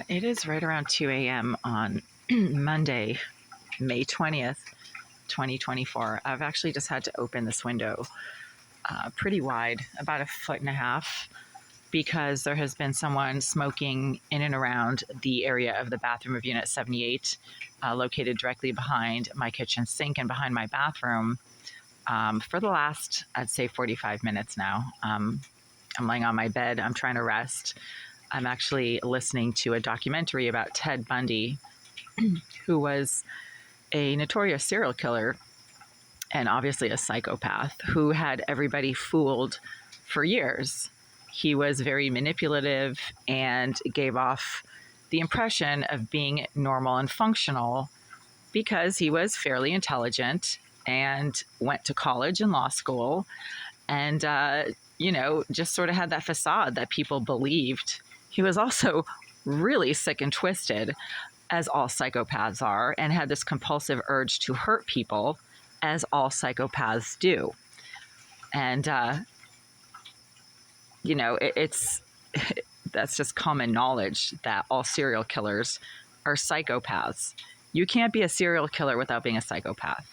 It is right around 2 a.m. on Monday, May 20th, 2024. I've actually just had to open this window pretty wide, about 1.5 feet, because there has been someone smoking in and around the area of the bathroom of Unit 78, located directly behind my kitchen sink and behind my bathroom for the last, I'd say, 45 minutes now. I'm laying on my bed. I'm trying to rest. I'm actually listening to a documentary about Ted Bundy, who was a notorious serial killer and obviously a psychopath who had everybody fooled for years. He was very manipulative and gave off the impression of being normal and functional because he was fairly intelligent and went to college and law school and, just sort of had that facade that people believed. He was also really sick and twisted, as all psychopaths are, and had this compulsive urge to hurt people, as all psychopaths do. And, that's just common knowledge that all serial killers are psychopaths. You can't be a serial killer without being a psychopath.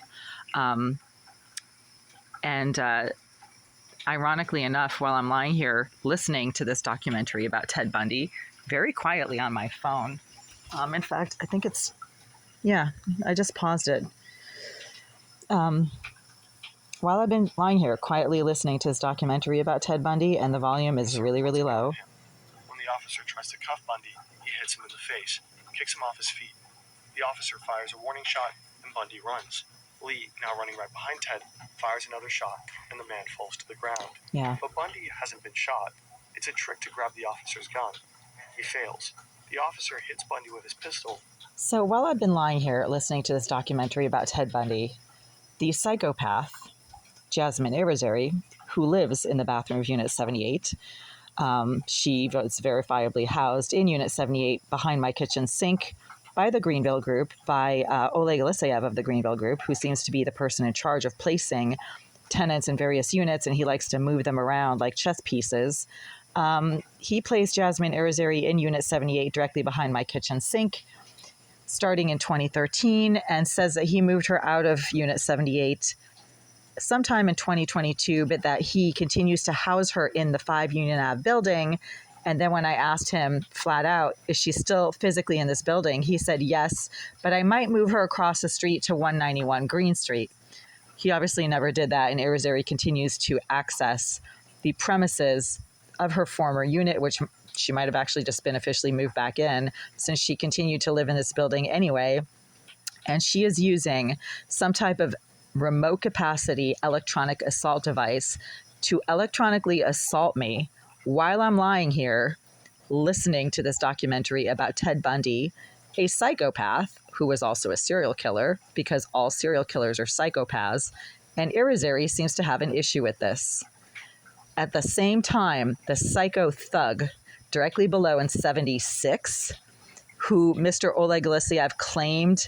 Ironically enough, while I'm lying here listening to this documentary about Ted Bundy, very quietly on my phone. In fact, I think I just paused it. While I've been lying here quietly listening to this documentary about Ted Bundy, and the volume is really, really low. When the officer tries to cuff Bundy, he hits him in the face, kicks him off his feet. The officer fires a warning shot, and Bundy runs. Lee, now running right behind Ted, fires another shot, and the man falls to the ground. Yeah. But Bundy hasn't been shot. It's a trick to grab the officer's gun. He fails. The officer hits Bundy with his pistol. So while I've been lying here listening to this documentary about Ted Bundy, the psychopath, Jasmine Irizarry, who lives in the bathroom of Unit 78, she was verifiably housed in Unit 78 behind my kitchen sink by the Greenville group, by Oleg Eliseyev of the Greenville group, who seems to be the person in charge of placing tenants in various units, and he likes to move them around like chess pieces. He placed Jasmine Irizarry in Unit 78 directly behind my kitchen sink starting in 2013, and says that he moved her out of Unit 78 sometime in 2022, but that he continues to house her in the 5 Union Ave building. And then when I asked him flat out, is she still physically in this building? He said, yes, but I might move her across the street to 191 Green Street. He obviously never did that, and Irizarry continues to access the premises of her former unit, which she might have actually just been officially moved back in, since she continued to live in this building anyway. And she is using some type of remote capacity electronic assault device to electronically assault me while I'm lying here listening to this documentary about Ted Bundy, a psychopath who was also a serial killer, because all serial killers are psychopaths, and Irizarry seems to have an issue with this. At the same time, the psycho thug directly below in 76, who Mr. Oleg Eliseyev claimed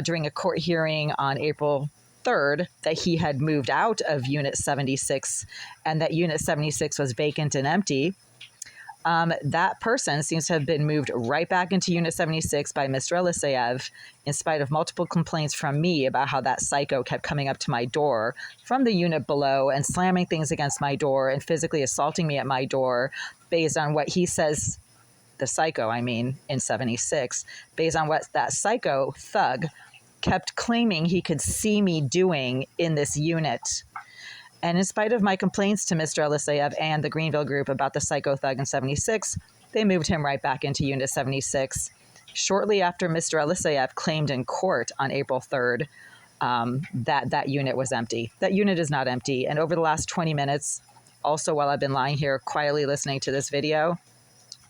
during a court hearing on April 3rd that he had moved out of Unit 76 and that Unit 76 was vacant and empty. That person seems to have been moved right back into Unit 76 by Mr. Eliseyev, in spite of multiple complaints from me about how that psycho kept coming up to my door from the unit below and slamming things against my door and physically assaulting me at my door based on what he says, the psycho, in 76, based on what that psycho thug kept claiming he could see me doing in this unit. And in spite of my complaints to Mr. Eliseyev and the Greenville group about the psycho thug in 76, they moved him right back into Unit 76. Shortly after Mr. Eliseyev claimed in court on April 3rd that unit was empty. That unit is not empty. And over the last 20 minutes, also while I've been lying here quietly listening to this video,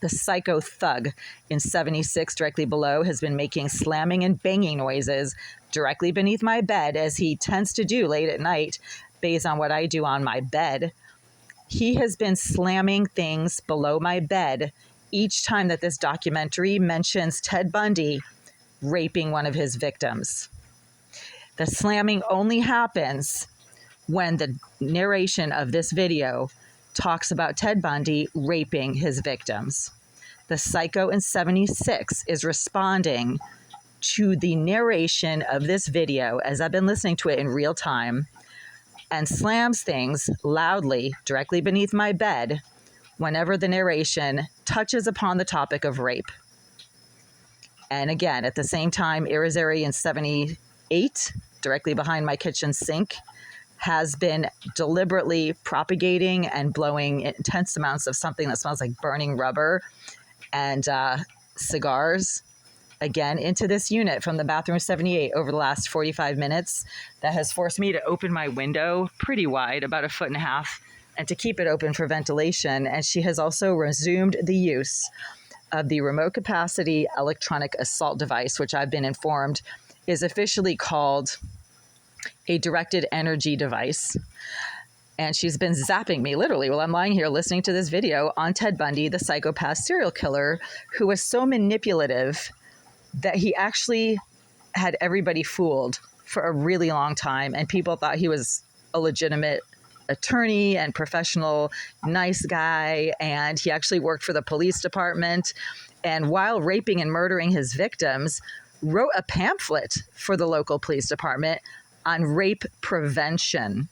the psycho thug in 76 directly below has been making slamming and banging noises directly beneath my bed, as he tends to do late at night based on what I do on my bed. He has been slamming things below my bed each time that this documentary mentions Ted Bundy raping one of his victims. The slamming only happens when the narration of this video talks about Ted Bundy raping his victims. the psycho in 76 is responding to the narration of this video as I've been listening to it in real time, and slams things loudly directly beneath my bed whenever the narration touches upon the topic of rape. And again, at the same time, Irizarry in 78, directly behind my kitchen sink, has been deliberately propagating and blowing intense amounts of something that smells like burning rubber and cigars, again, into this unit from the bathroom 78 over the last 45 minutes. That has forced me to open my window pretty wide, about 1.5 feet, and to keep it open for ventilation. And she has also resumed the use of the remote capacity electronic assault device, which I've been informed is officially called a directed energy device. And she's been zapping me literally while I'm lying here listening to this video on Ted Bundy, the psychopath serial killer, who was so manipulative that he actually had everybody fooled for a really long time. And people thought he was a legitimate attorney and professional, nice guy. And he actually worked for the police department. And while raping and murdering his victims, wrote a pamphlet for the local police department on rape prevention.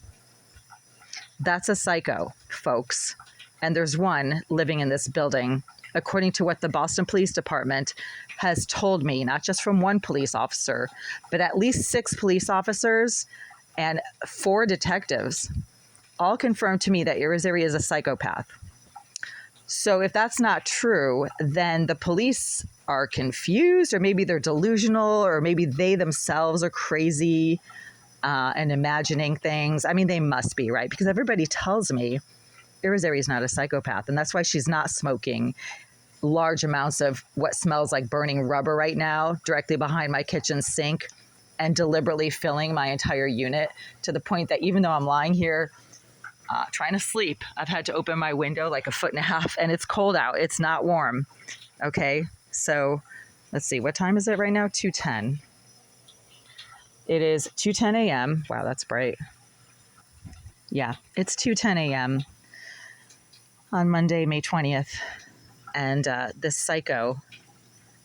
That's a psycho, folks. And there's one living in this building, according to what the Boston Police Department has told me, not just from one police officer, but at least 6 police officers and 4 detectives, all confirmed to me that Irizarry is a psychopath. So if that's not true, then the police are confused, or maybe they're delusional, or maybe they themselves are crazy and imagining things. I mean, they must be, right? Because everybody tells me Irizarry is not a psychopath, and that's why she's not smoking large amounts of what smells like burning rubber right now directly behind my kitchen sink and deliberately filling my entire unit, to the point that even though I'm lying here trying to sleep, I've had to open my window like 1.5 feet, and it's cold out. It's not warm. Okay, so let's see. What time is it right now? 2:10. It is 2:10 a.m. Wow, that's bright. Yeah, it's 2:10 a.m. on Monday, May 20th. And this psycho,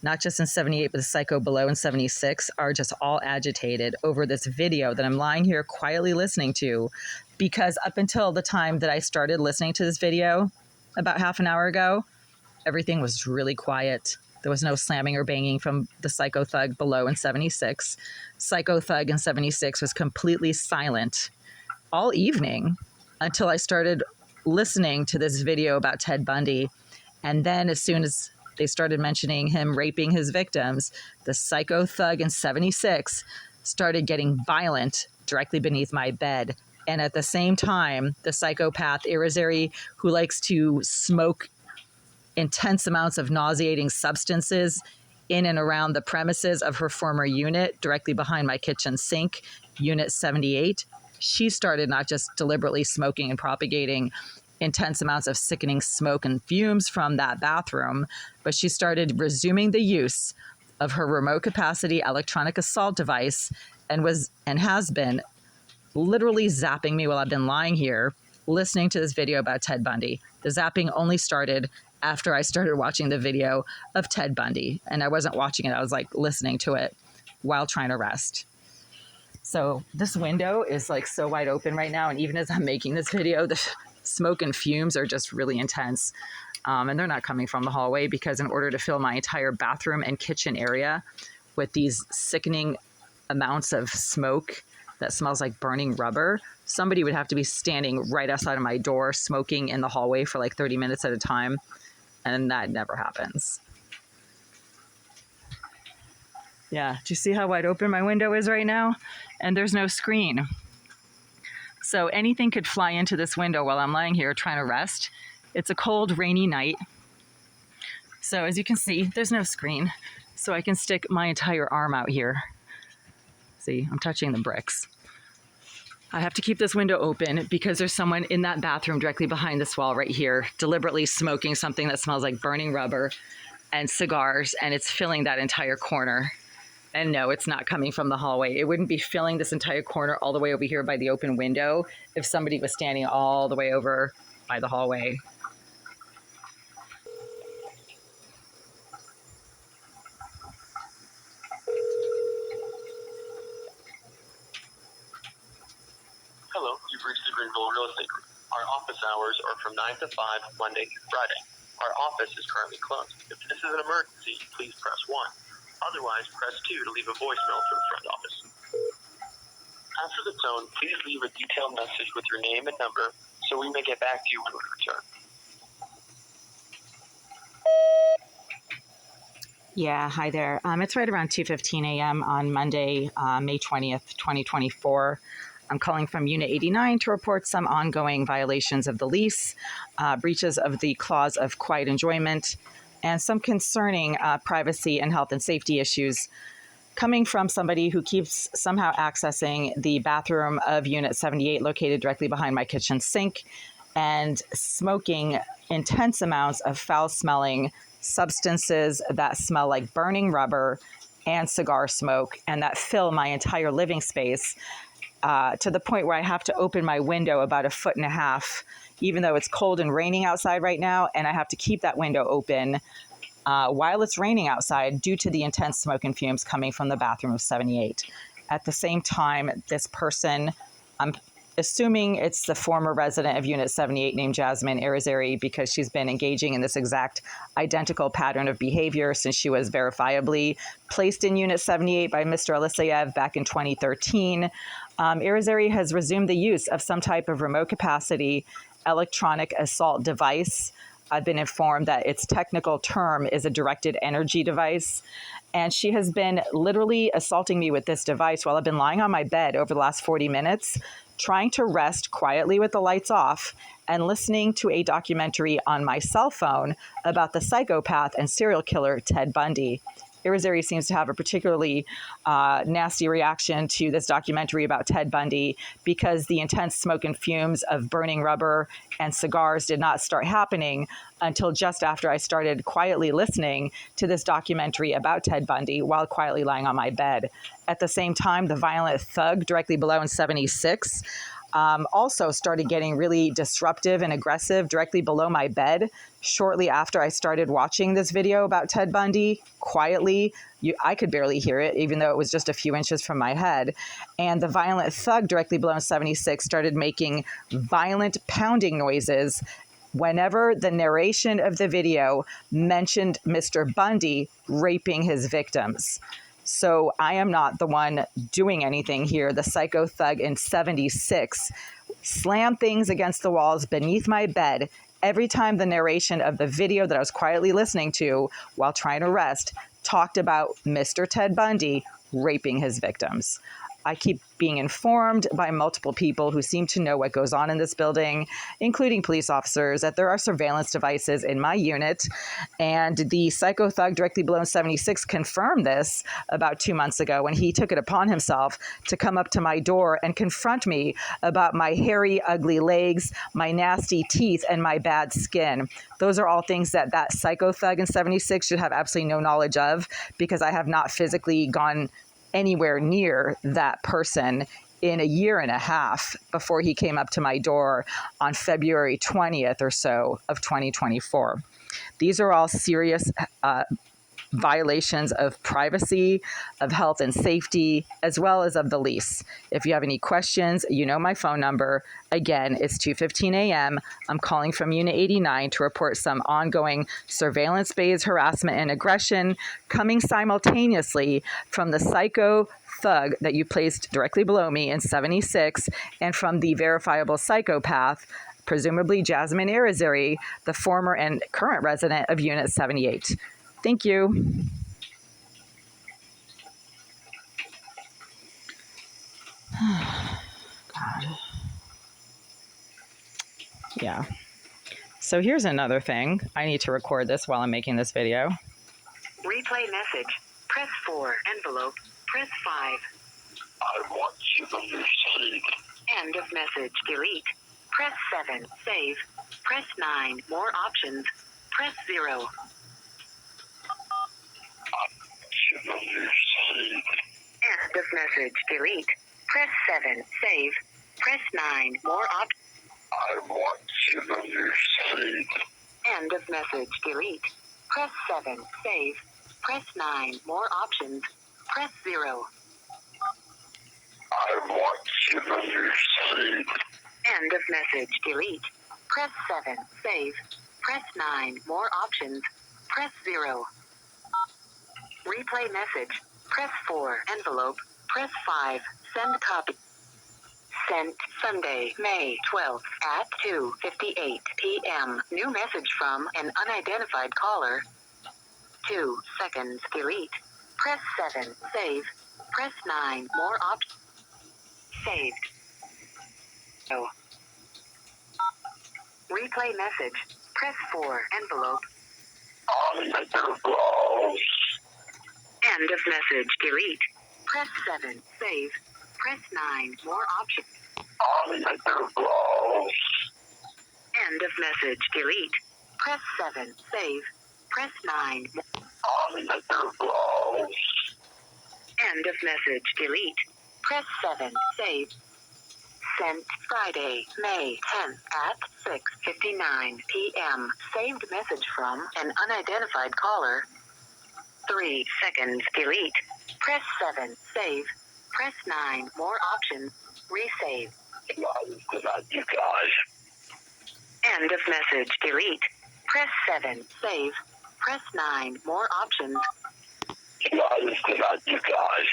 not just in 78, but the psycho below in 76, are just all agitated over this video that I'm lying here quietly listening to, because up until the time that I started listening to this video, about half an hour ago, everything was really quiet. There was no slamming or banging from the psycho thug below in 76. Psycho thug in 76 was completely silent all evening until I started listening to this video about Ted Bundy. And then as soon as they started mentioning him raping his victims, the psycho thug in 76 started getting violent directly beneath my bed. And at the same time, the psychopath Irizarry, who likes to smoke intense amounts of nauseating substances in and around the premises of her former unit, directly behind my kitchen sink, Unit 78, she started not just deliberately smoking and propagating intense amounts of sickening smoke and fumes from that bathroom, but she started resuming the use of her remote capacity electronic assault device and has been literally zapping me while I've been lying here listening to this video about Ted Bundy. The zapping only started after I started watching the video of Ted Bundy, and I wasn't watching it. I was like listening to it while trying to rest. So this window is like so wide open right now, and even as I'm making this video, the smoke and fumes are just really intense. And they're not coming from the hallway, because in order to fill my entire bathroom and kitchen area with these sickening amounts of smoke that smells like burning rubber, somebody would have to be standing right outside of my door smoking in the hallway for like 30 minutes at a time. And that never happens. Yeah, do you see how wide open my window is right now? And there's no screen. So anything could fly into this window while I'm lying here trying to rest. It's a cold, rainy night. So as you can see, there's no screen. So I can stick my entire arm out here. See, I'm touching the bricks. I have to keep this window open because there's someone in that bathroom directly behind this wall right here, deliberately smoking something that smells like burning rubber and cigars, and it's filling that entire corner. And no, it's not coming from the hallway. It wouldn't be filling this entire corner all the way over here by the open window if somebody was standing all the way over by the hallway. Greenville Real Estate Group. Our office hours are from 9 to 5, Monday through Friday. Our office is currently closed. If this is an emergency, please press 1. Otherwise, press 2 to leave a voicemail for the front office. After the tone, please leave a detailed message with your name and number so we may get back to you when we return. Yeah, hi there. It's right around 2:15 a.m. on Monday, May 20th, 2024. I'm calling from Unit 89 to report some ongoing violations of the lease, breaches of the clause of quiet enjoyment, and some concerning privacy and health and safety issues coming from somebody who keeps somehow accessing the bathroom of Unit 78 located directly behind my kitchen sink and smoking intense amounts of foul-smelling substances that smell like burning rubber and cigar smoke and that fill my entire living space to the point where I have to open my window about 1.5 feet, even though it's cold and raining outside right now, and I have to keep that window open while it's raining outside due to the intense smoke and fumes coming from the bathroom of 78. At the same time, this person, I'm assuming it's the former resident of Unit 78 named Jasmine Irizarry, because she's been engaging in this exact identical pattern of behavior since she was verifiably placed in Unit 78 by Mr. Alisayev back in 2013. Irizarry has resumed the use of some type of remote capacity electronic assault device. I've been informed that its technical term is a directed energy device. And she has been literally assaulting me with this device while I've been lying on my bed over the last 40 minutes, trying to rest quietly with the lights off and listening to a documentary on my cell phone about the psychopath and serial killer Ted Bundy. Irizarry seems to have a particularly nasty reaction to this documentary about Ted Bundy because the intense smoke and fumes of burning rubber and cigars did not start happening until just after I started quietly listening to this documentary about Ted Bundy while quietly lying on my bed. At the same time, the violent thug directly below in 76 also started getting really disruptive and aggressive directly below my bed shortly after I started watching this video about Ted Bundy quietly. I could barely hear it, even though it was just a few inches from my head. And the violent thug directly below in 76 started making violent pounding noises whenever the narration of the video mentioned Mr. Bundy raping his victims. So I am not the one doing anything here. The psycho thug in 76 slammed things against the walls beneath my bed every time the narration of the video that I was quietly listening to while trying to rest talked about Mr. Ted Bundy raping his victims. I keep being informed by multiple people who seem to know what goes on in this building, including police officers, that there are surveillance devices in my unit. And the psycho thug directly below in 76 confirmed this about 2 months ago when he took it upon himself to come up to my door and confront me about my hairy, ugly legs, my nasty teeth, and my bad skin. Those are all things that psycho thug in 76 should have absolutely no knowledge of, because I have not physically gone anywhere near that person in 1.5 years before he came up to my door on February 20th or so of 2024. These are all serious violations of privacy, of health and safety, as well as of the lease. If you have any questions, you know my phone number. Again, it's 2:15 a.m. I'm calling from Unit 89 to report some ongoing surveillance-based harassment and aggression coming simultaneously from the psycho thug that you placed directly below me in 76 and from the verifiable psychopath, presumably Jasmine Irizarry, the former and current resident of Unit 78. Thank you. God. Yeah. So here's another thing. I need to record this while I'm making this video. Replay message. Press 4. Envelope. Press 5. I want you to understand. End of message. Delete. Press 7. Save. Press 9. More options. Press 0. End of message. Delete. Press 7. Save. Press 9. More options. I want you to understand. End of message. Delete. Press 7. Save. Press 9. More options. Press 0. I want you to understand. End of message. Delete. Press 7. Save. Press 9. More options. Press 0. Replay message. Press 4. Envelope. Press 5. Send copy. Sent Sunday, May 12th at 2:58 p.m. New message from an unidentified caller. 2 seconds. Delete. Press 7. Save. Press 9. More options. Saved. No. Replay message. Press 4. Envelope. End of message. Delete. Press 7. Save. Press 9. More options. End of message. Delete. Press 7. Save. Press 9. End of message. Delete. Press 7. Save. Sent Friday, May 10th at 6:59 p.m. Saved message from an unidentified caller. 3 seconds. Delete. Press 7. Save. Press 9. More options. Resave. You guys. End of message. Delete. Press 7. Save. Press 9. More options. You guys.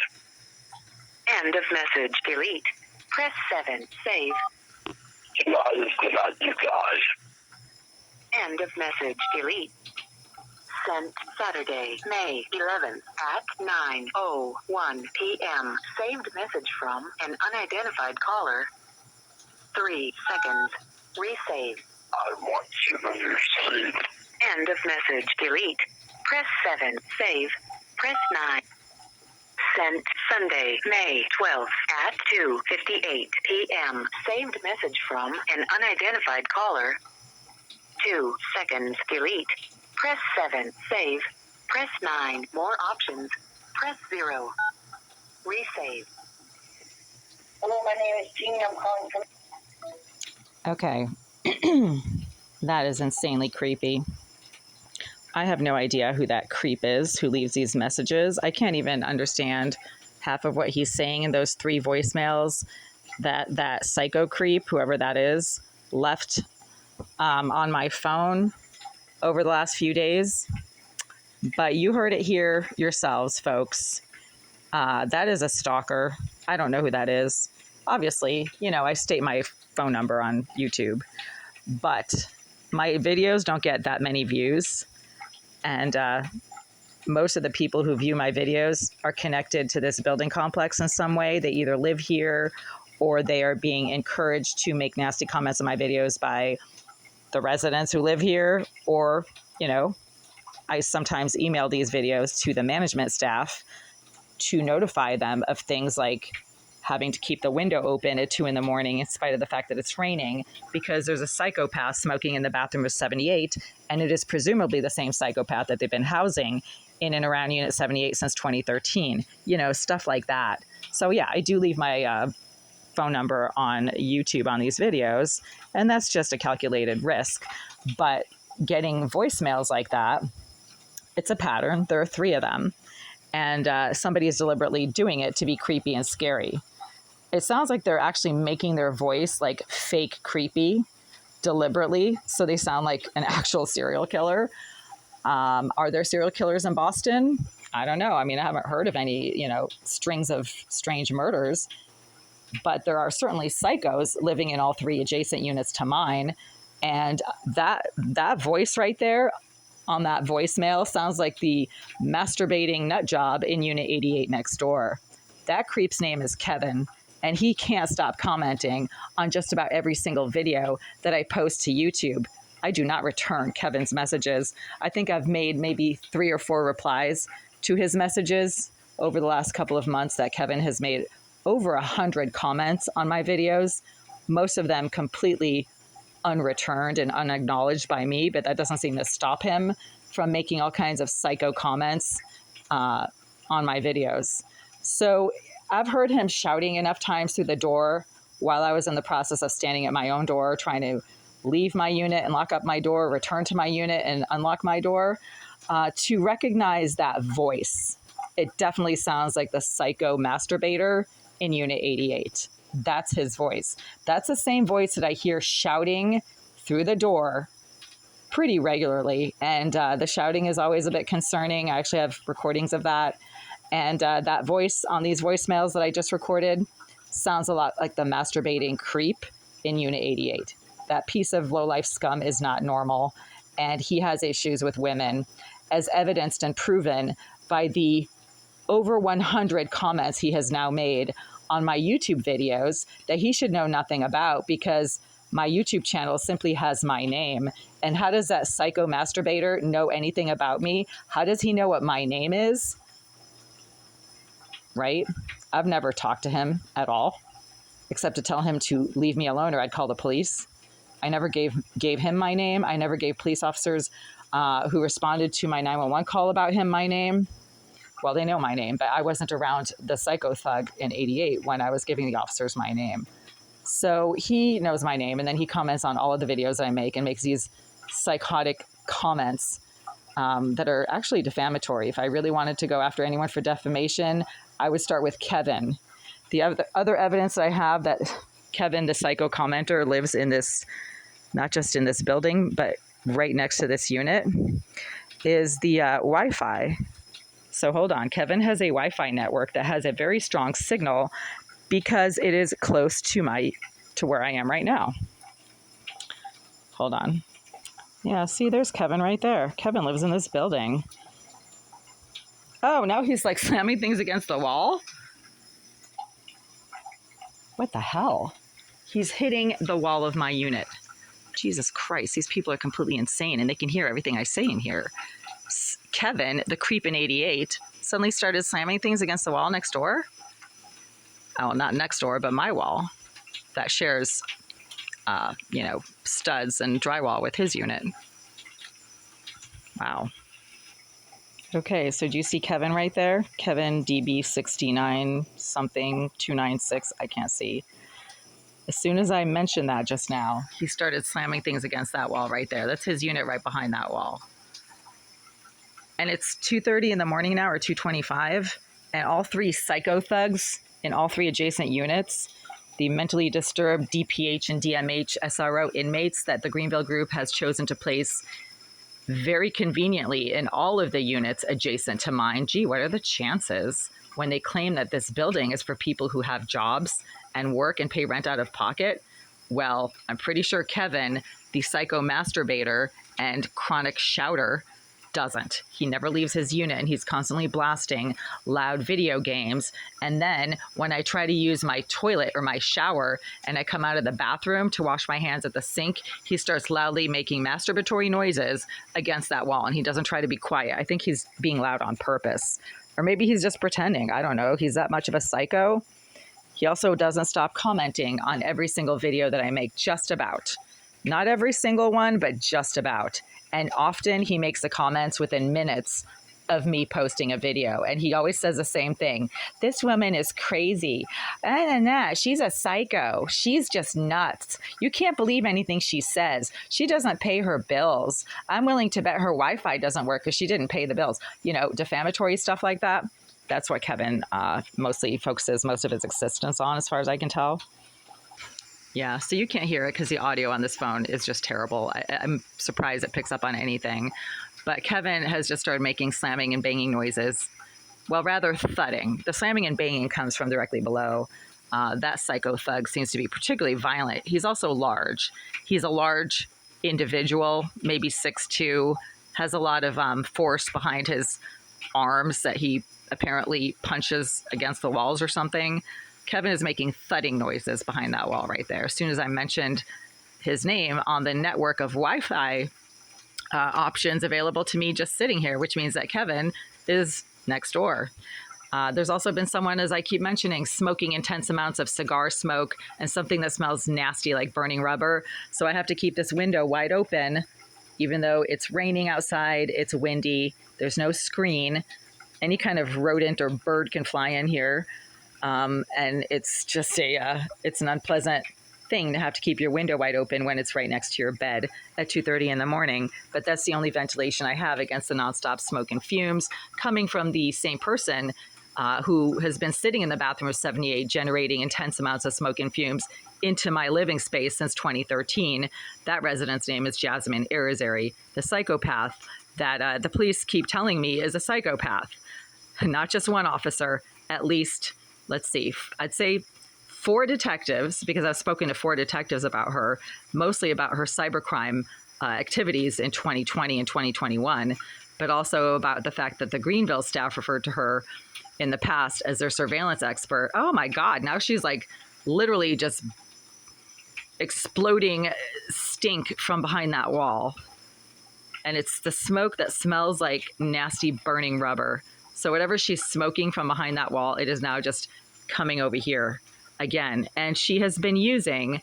End of message. Delete. Press 7. Save. You guys. End of message. Delete. Sent Saturday, May 11th at 9:01 p.m. Saved message from an unidentified caller. 3 seconds. Resave. I want you to receive. End of message. Delete. Press 7. Save. Press 9. Sent Sunday, May 12th at 2:58 p.m. Saved message from an unidentified caller. 2 seconds. Delete. Press 7. Save. Press 9. More options. Press 0. Resave. Hello, my name is Jean. I'm calling from... Okay. That is insanely creepy. I have no idea who that creep is who leaves these messages. I can't even understand half of what he's saying in those 3 voicemails that psycho creep, whoever that is, left on my phone over the last few days. But you heard it here yourselves, folks. That is a stalker. I don't know who that is. Obviously, I state my phone number on YouTube, but my videos don't get that many views. And most of the people who view my videos are connected to this building complex in some way. They either live here or they are being encouraged to make nasty comments on my videos by the residents who live here, or, I sometimes email these videos to the management staff to notify them of things like having to keep the window open at 2 a.m. in spite of the fact that it's raining because there's a psychopath smoking in the bathroom of 78, and it is presumably the same psychopath that they've been housing in and around Unit 78 since 2013, stuff like that. So yeah, I do leave my phone number on YouTube on these videos, and that's just a calculated risk. But getting voicemails like that, it's a pattern. There are 3 of them, and somebody is deliberately doing it to be creepy and scary. It sounds like they're actually making their voice like fake creepy deliberately, so they sound like an actual serial killer. Are there serial killers in Boston? I don't know. I mean, I haven't heard of any, strings of strange murders, but there are certainly psychos living in all 3 adjacent units to mine. And that voice right there on that voicemail sounds like the masturbating nut job in Unit 88 next door. That creep's name is Kevin, and he can't stop commenting on just about every single video that I post to YouTube. I do not return Kevin's messages. I think I've made maybe 3 or 4 replies to his messages over the last couple of months. That Kevin has made over 100 comments on my videos, most of them completely unreturned and unacknowledged by me, but that doesn't seem to stop him from making all kinds of psycho comments on my videos. So I've heard him shouting enough times through the door while I was in the process of standing at my own door, trying to leave my unit and lock up my door, return to my unit and unlock my door, to recognize that voice. It definitely sounds like the psycho masturbator in Unit 88. That's his voice. That's the same voice that I hear shouting through the door pretty regularly. And the shouting is always a bit concerning. I actually have recordings of that. And that voice on these voicemails that I just recorded sounds a lot like the masturbating creep in Unit 88. That piece of low-life scum is not normal. And he has issues with women, as evidenced and proven by the over 100 comments he has now made on my YouTube videos that he should know nothing about, because my YouTube channel simply has my name. And how does that psycho masturbator know anything about me? How does he know what my name is? Right? I've never talked to him at all, except to tell him to leave me alone or I'd call the police. I never gave him my name. I never gave police officers who responded to my 911 call about him my name. Well, they know my name, but I wasn't around the psycho thug in 88 when I was giving the officers my name. So he knows my name, and then he comments on all of the videos that I make and makes these psychotic comments that are actually defamatory. If I really wanted to go after anyone for defamation, I would start with Kevin. The other evidence that I have that Kevin, the psycho commenter, lives in this, not just in this building, but right next to this unit, is the Wi-Fi. So hold on. Kevin has a Wi-Fi network that has a very strong signal because it is close to where I am right now. Hold on. Yeah, see, there's Kevin right there. Kevin lives in this building. Oh, now he's like slamming things against the wall? What the hell? He's hitting the wall of my unit. Jesus Christ, these people are completely insane, and they can hear everything I say in here. Kevin, the creep in 88, suddenly started slamming things against the wall next door. Oh, not next door, but my wall that shares, studs and drywall with his unit. Wow. Okay, so do you see Kevin right there? Kevin DB69 something 296, I can't see. As soon as I mentioned that just now, he started slamming things against that wall right there. That's his unit right behind that wall. And it's 2:30 in the morning now, or 2:25, and all three psycho thugs in all three adjacent units, the mentally disturbed DPH and DMH SRO inmates that the Greenville group has chosen to place very conveniently in all of the units adjacent to mine. Gee, what are the chances when they claim that this building is for people who have jobs and work and pay rent out of pocket? Well, I'm pretty sure Kevin, the psycho masturbator and chronic shouter, doesn't. He never leaves his unit, and he's constantly blasting loud video games. And then when I try to use my toilet or my shower and I come out of the bathroom to wash my hands at the sink, he starts loudly making masturbatory noises against that wall, and he doesn't try to be quiet. I think he's being loud on purpose. Or maybe he's just pretending. I don't know. He's that much of a psycho. He also doesn't stop commenting on every single video that I make, just about. Not every single one, but just about. And often he makes the comments within minutes of me posting a video. And he always says the same thing. This woman is crazy. She's a psycho. She's just nuts. You can't believe anything she says. She doesn't pay her bills. I'm willing to bet her Wi-Fi doesn't work because she didn't pay the bills. Defamatory stuff like that. That's what Kevin mostly focuses most of his existence on, as far as I can tell. Yeah, so you can't hear it because the audio on this phone is just terrible. I'm surprised it picks up on anything. But Kevin has just started making slamming and banging noises. Well, rather thudding. The slamming and banging comes from directly below. That psycho thug seems to be particularly violent. He's also large. He's a large individual, maybe 6'2", has a lot of force behind his arms that he apparently punches against the walls or something. Kevin is making thudding noises behind that wall right there. As soon as I mentioned his name on the network of Wi-Fi options available to me just sitting here, which means that Kevin is next door. There's also been someone, as I keep mentioning, smoking intense amounts of cigar smoke and something that smells nasty like burning rubber. So I have to keep this window wide open, even though it's raining outside, it's windy, there's no screen. Any kind of rodent or bird can fly in here. And it's just it's an unpleasant thing to have to keep your window wide open when it's right next to your bed at 2:30 in the morning. But that's the only ventilation I have against the nonstop smoke and fumes coming from the same person who has been sitting in the bathroom of 78 generating intense amounts of smoke and fumes into my living space since 2013. That resident's name is Jasmine Irizarry, the psychopath that the police keep telling me is a psychopath. Not just one officer, at least, let's see, I'd say 4 detectives, because I've spoken to 4 detectives about her, mostly about her cybercrime activities in 2020 and 2021, but also about the fact that the Greenvilles staff referred to her in the past as their surveillance expert. Oh my God, now she's like literally just exploding stink from behind that wall. And it's the smoke that smells like nasty burning rubber. So whatever she's smoking from behind that wall, it is now just coming over here again. And she has been using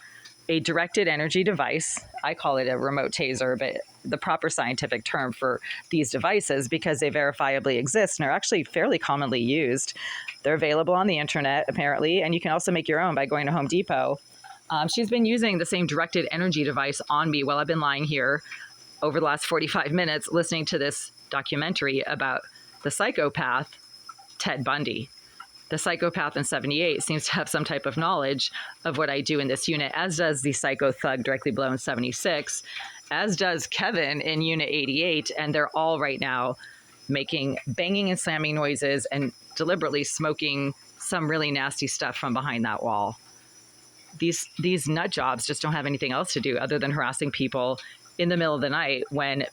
a directed energy device. I call it a remote taser, but the proper scientific term for these devices, because they verifiably exist and are actually fairly commonly used. They're available on the internet, apparently, and you can also make your own by going to Home Depot. She's been using the same directed energy device on me while I've been lying here over the last 45 minutes listening to this documentary about the psychopath, Ted Bundy. The psychopath in 78 seems to have some type of knowledge of what I do in this unit, as does the psycho thug directly below in 76, as does Kevin in Unit 88, and they're all right now making banging and slamming noises and deliberately smoking some really nasty stuff from behind that wall. These nut jobs just don't have anything else to do other than harassing people in the middle of the night when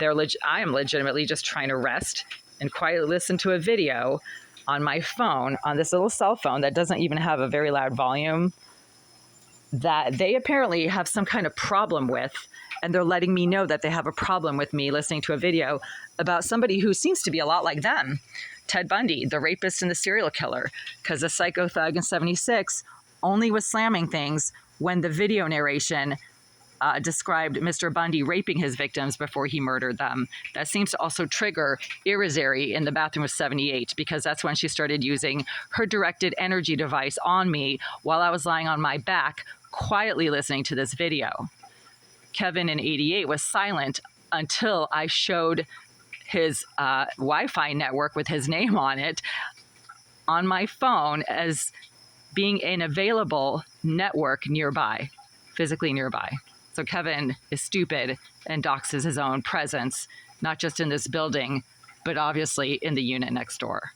I am legitimately just trying to rest and quietly listen to a video on my phone, on this little cell phone that doesn't even have a very loud volume, that they apparently have some kind of problem with. And they're letting me know that they have a problem with me listening to a video about somebody who seems to be a lot like them, Ted Bundy, the rapist and the serial killer, because the psycho thug in 76 only was slamming things when the video narration described Mr. Bundy raping his victims before he murdered them. That seems to also trigger Irizarry in the bathroom of 78, because that's when she started using her directed energy device on me while I was lying on my back, quietly listening to this video. Kevin in 88 was silent until I showed his Wi-Fi network with his name on it on my phone as being an available network nearby, physically nearby. So Kevin is stupid and doxes his own presence, not just in this building, but obviously in the unit next door.